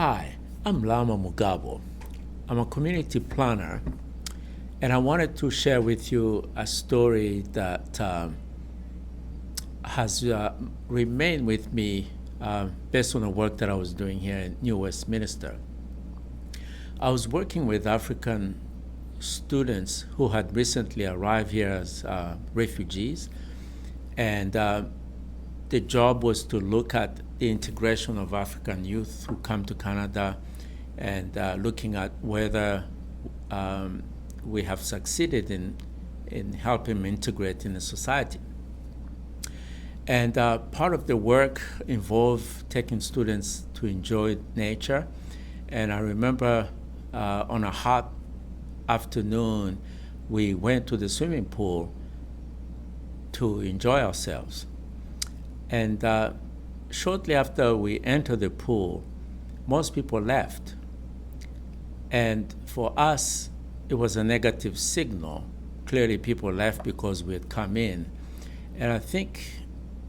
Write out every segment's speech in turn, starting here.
Hi, I'm Lama Mugabo. I'm a community planner, and I wanted to share with you a story that has remained with me based on the work that I was doing here in New Westminster. I was working with African students who had recently arrived here as refugees, and the job was to look at the integration of African youth who come to Canada and looking at whether we have succeeded in helping them integrate in the society. And part of the work involved taking students to enjoy nature. And I remember on a hot afternoon, we went to the swimming pool to enjoy ourselves. And shortly after we entered the pool, most people left. And for us, it was a negative signal. Clearly, people left because we had come in. And I think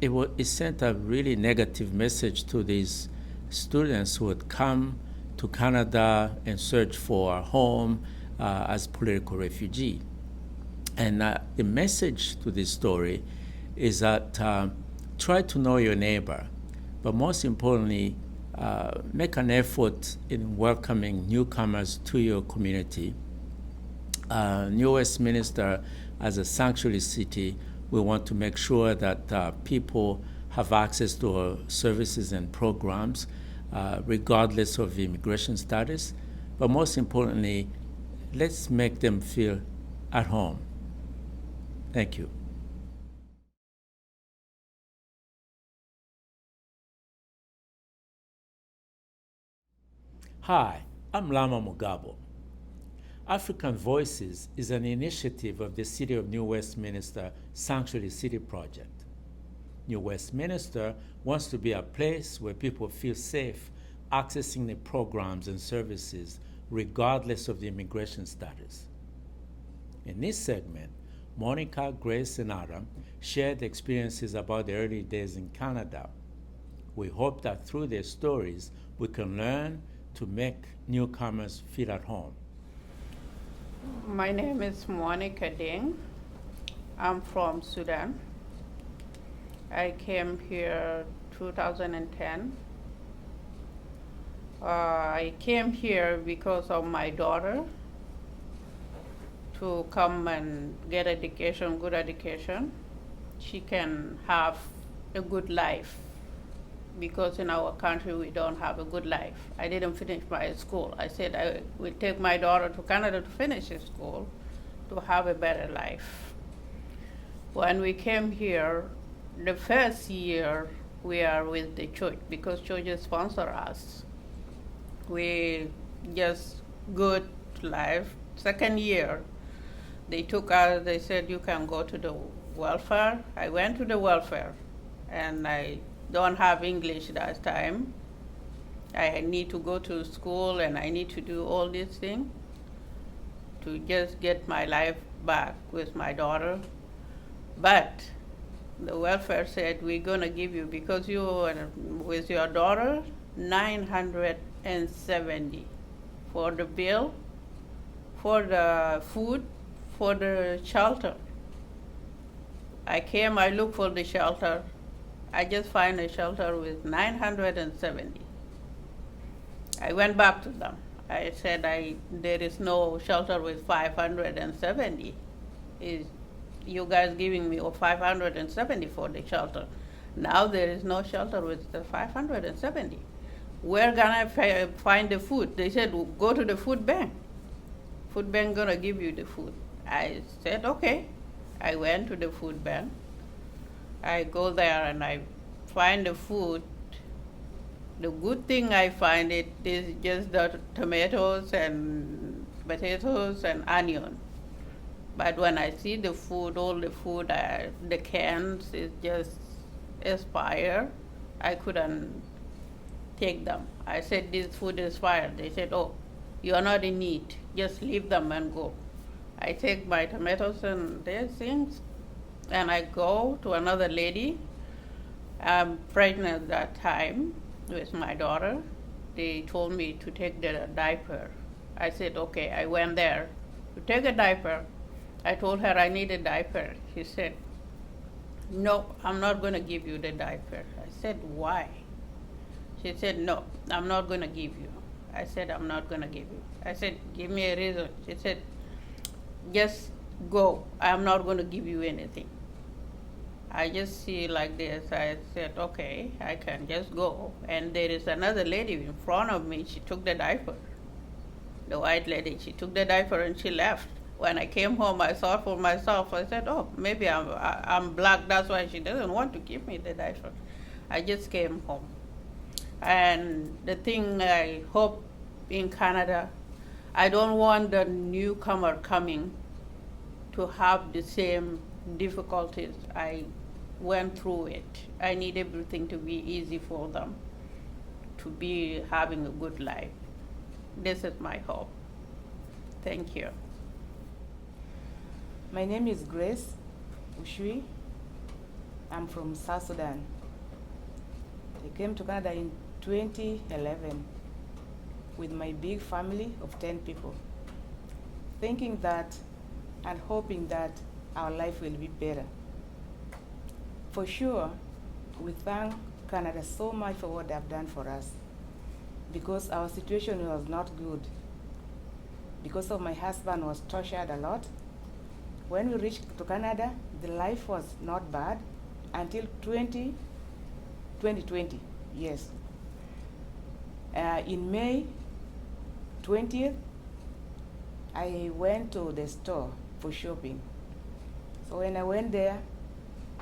it sent a really negative message to these students who had come to Canada and searched for a home as political refugee. And the message to this story is that try to know your neighbor, but most importantly, make an effort in welcoming newcomers to your community. New Westminster, as a sanctuary city, we want to make sure that people have access to our services and programs, regardless of immigration status. But most importantly, let's make them feel at home. Thank you. Hi, I'm Lama Mugabo. African Voices is an initiative of the City of New Westminster Sanctuary City Project. New Westminster wants to be a place where people feel safe accessing the programs and services regardless of the immigration status. In this segment, Monica, Grace, and Adam shared experiences about their early days in Canada. We hope that through their stories, we can learn to make newcomers feel at home. My name is Monica Ding. I'm from Sudan. I came here 2010. I came here because of my daughter to come and get education, good education. She can have a good life because in our country we don't have a good life. I didn't finish my school. I said I will take my daughter to Canada to finish school to have a better life. When we came here, the first year we are with the church because churches sponsor us. We just good life. Second year, they took us, they said you can go to the welfare. I went to the welfare and I don't have English that time. I need to go to school and I need to do all these things to just get my life back with my daughter. But the welfare said, we're gonna give you, because you are with your daughter, 970 for the bill, for the food, for the shelter. I came, I looked for the shelter. I just find a shelter with 970. I went back to them. I said, there is no shelter with 570. You guys giving me 570 for the shelter. Now there is no shelter with the 570. Where can I find the food? They said, go to the food bank. Food bank gonna give you the food. I said, okay. I went to the food bank. I go there and I find the food. The good thing I find it is just the tomatoes and potatoes and onion. But when I see the food, all the food, the cans is just expired. I couldn't take them. I said, this food is expired. They said, oh, you are not in need. Just leave them and go. I take my tomatoes and their things, and I go to another lady. I'm pregnant at that time with my daughter. they told me to take the diaper. I said, okay. I went there to take a diaper. I told her I need a diaper. She said, no, I'm not going to give you the diaper. I said, why? She said, no, I'm not going to give you. I said, I'm not going to give you. I said, give me a reason. She said, just go. I'm not going to give you anything. I just see like this. I said, okay, I can just go. And there is another lady in front of me. She took the diaper. The white lady, she took the diaper and she left. When I came home, I thought for myself, I said, oh, maybe I'm black, that's why she doesn't want to give me the diaper. I just came home. And the thing I hope in Canada, I don't want the newcomer coming to have the same difficulties I went through it. I need everything to be easy for them, to be having a good life. This is my hope. Thank you. My name is Grace Ushui. I'm from South Sudan. I came to Canada in 2011 with my big family of 10 people, thinking that and hoping that our life will be better. For sure, we thank Canada so much for what they have done for us, because our situation was not good. Because of my husband was tortured a lot. When we reached to Canada, the life was not bad until 2020, yes. In May 20th, I went to the store for shopping. So when I went there,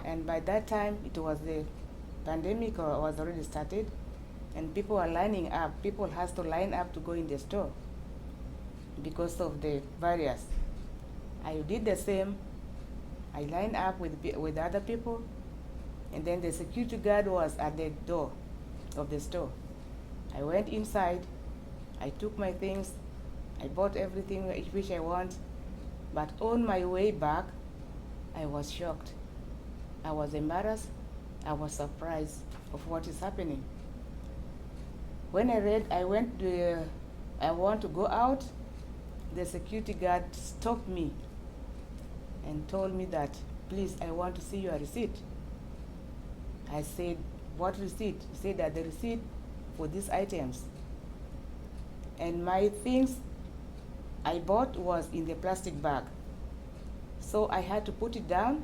and by that time it was the pandemic or was already started, and people were lining up. People has to line up to go in the store because of the barriers. I did the same. I lined up with other people, and then the security guard was at the door of the store. I went inside, I took my things, I bought everything which I want, but on my way back, I was shocked. I was embarrassed, I was surprised of what is happening. When I want to go out, the security guard stopped me and told me that, please, I want to see your receipt. I said, what receipt? He said that the receipt for these items. And my things I bought was in the plastic bag. So I had to put it down,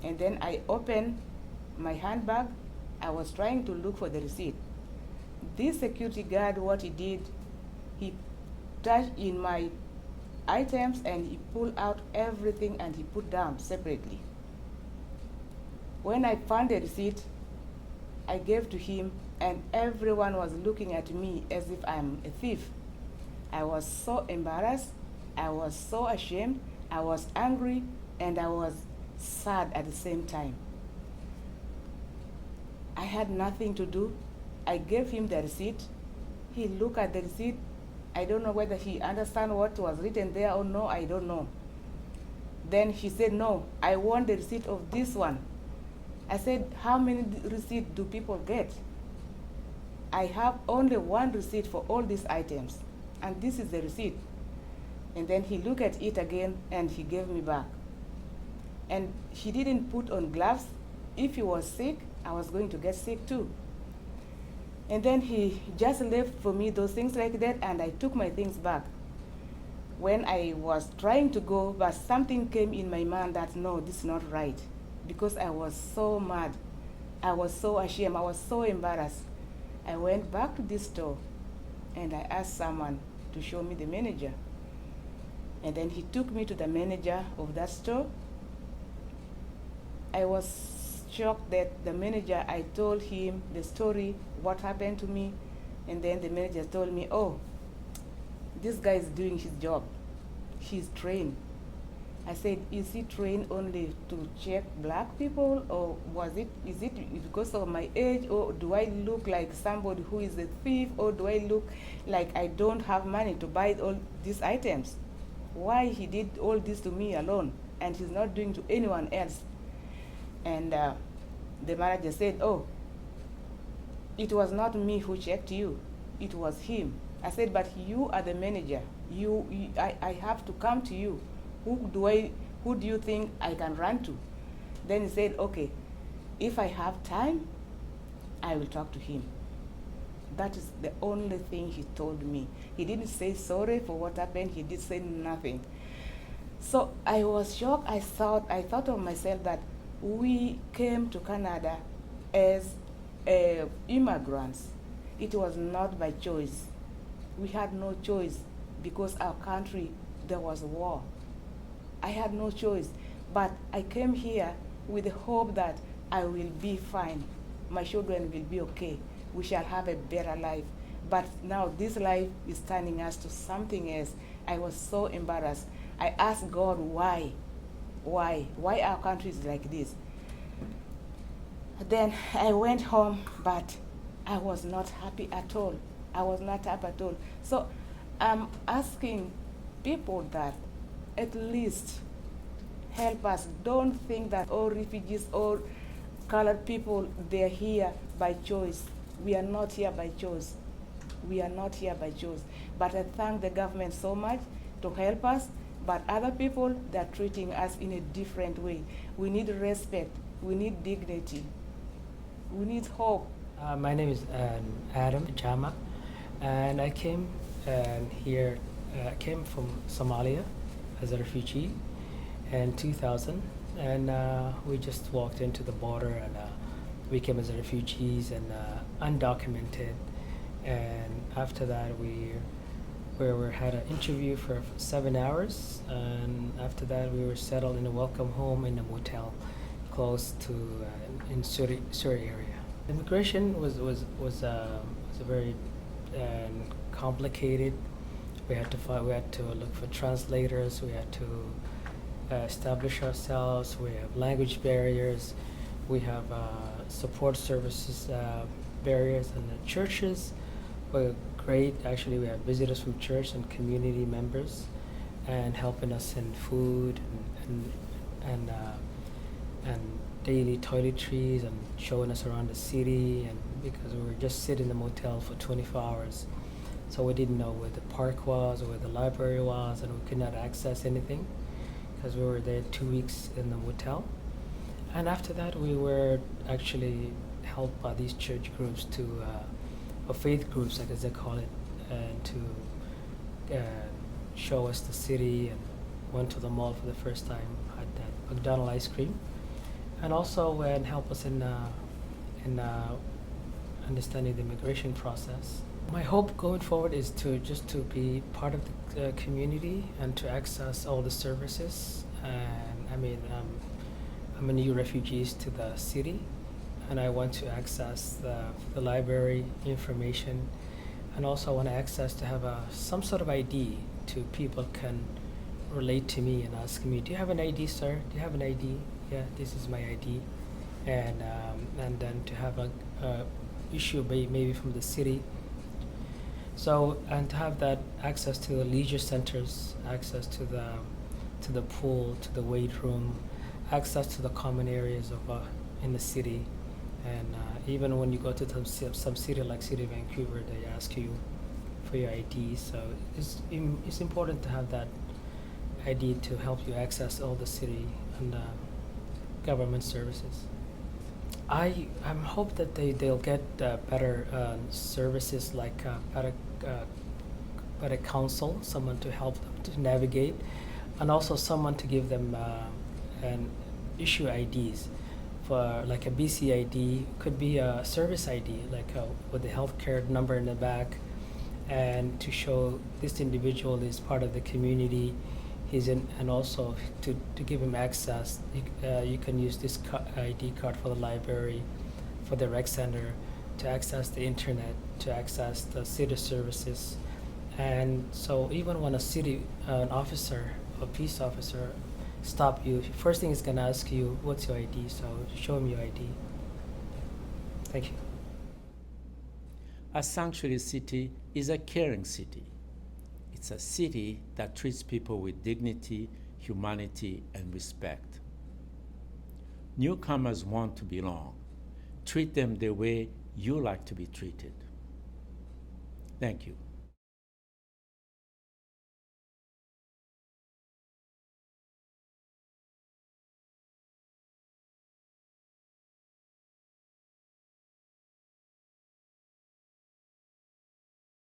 and then I opened my handbag. I was trying to look for the receipt. This security guard, what he did, he touched in my items and he pulled out everything and he put down separately. When I found the receipt, I gave to him, and everyone was looking at me as if I'm a thief. I was so embarrassed, I was so ashamed, I was angry, and I was sad at the same time. I had nothing to do. I gave him the receipt. He looked at the receipt. I don't know whether he understands what was written there or no, I don't know. Then he said, no, I want the receipt of this one. I said, how many receipts do people get? I have only one receipt for all these items, and this is the receipt. And then he looked at it again and he gave me back. And he didn't put on gloves. If he was sick, I was going to get sick too. And then he just left for me those things like that, and I took my things back. When I was trying to go, but something came in my mind that no, this is not right, because I was so mad. I was so ashamed. I was so embarrassed. I went back to this store and I asked someone to show me the manager. And then he took me to the manager of that store. I was shocked that the manager, I told him the story, what happened to me, and then the manager told me, oh, this guy is doing his job. He's trained. I said, is he trained only to check black people, or is it because of my age, or do I look like somebody who is a thief, or do I look like I don't have money to buy all these items? Why he did all this to me alone, and he's not doing to anyone else? And the manager said, oh, it was not me who checked you. it was him. I said, but you are the manager. I have to come to you. Who do you think I can run to? Then he said, okay, if I have time, I will talk to him. That is the only thing he told me. He didn't say sorry for what happened. He did say nothing. So I was shocked. I thought of myself that we came to Canada as immigrants. It was not by choice. We had no choice because our country, there was war. I had no choice. But I came here with the hope that I will be fine. My children will be okay. We shall have a better life. But now this life is turning us to something else. I was so embarrassed. I asked God why our country is like this. Then I went home, but I was not happy at all. I was not happy at all. So I'm asking people that at least help us. Don't think that all refugees, all colored people, they're here by choice. We are not here by choice. We are not here by choice. But I thank the government so much to help us. But other people, they're treating us in a different way. We need respect. We need dignity. We need hope. My name is Adam Jama, and I came here. I came from Somalia as a refugee in 2000, and we just walked into the border, and we came as refugees and undocumented. And after that, we had an interview for 7 hours, and after that, we were settled in a welcome home in a motel close to in Surrey area. Immigration was a very complicated. We had to look for translators. We had to establish ourselves. We have language barriers. We have support services barriers, and the churches were great. Actually, we have visitors from church and community members, and helping us in food and daily toiletries and showing us around the city. And because we were just sitting in the motel for 24 hours, so we didn't know where the park was or where the library was, and we could not access anything because we were there 2 weeks in the motel. And after that, we were actually helped by these church groups or faith groups, as they call it, to show us the city, and went to the mall for the first time, had that McDonald's ice cream, and also help us in understanding the immigration process. My hope going forward is to be part of the community and to access all the services. And I mean, I'm a new refugee to the city, and I want to access the library information, and also I want to access to have some sort of ID to people can relate to me and ask me, do you have an ID, sir? Do you have an ID? Yeah, this is my ID. And then to have a issue maybe from the city. So, and to have that access to the leisure centers, access to the pool, to the weight room, access to the common areas of in the city. And even when you go to some city like City of Vancouver, they ask you for your ID. So it's important to have that ID to help you access all the city and government services. I hope that they'll get better services, like better counsel, someone to help them to navigate, and also someone to give them an issue IDs. For like a BC ID, could be a service ID, like with the healthcare number in the back, and to show this individual is part of the community. He's in, and also to give him access. You can use this ID card for the library, for the rec center, to access the internet, to access the city services. And so even when an officer, a peace officer, stop you, first thing is gonna ask you, what's your ID? So show him your ID. Thank you. A sanctuary city is a caring city. It's a city that treats people with dignity, humanity, and respect. Newcomers want to belong. Treat them the way you like to be treated. Thank you.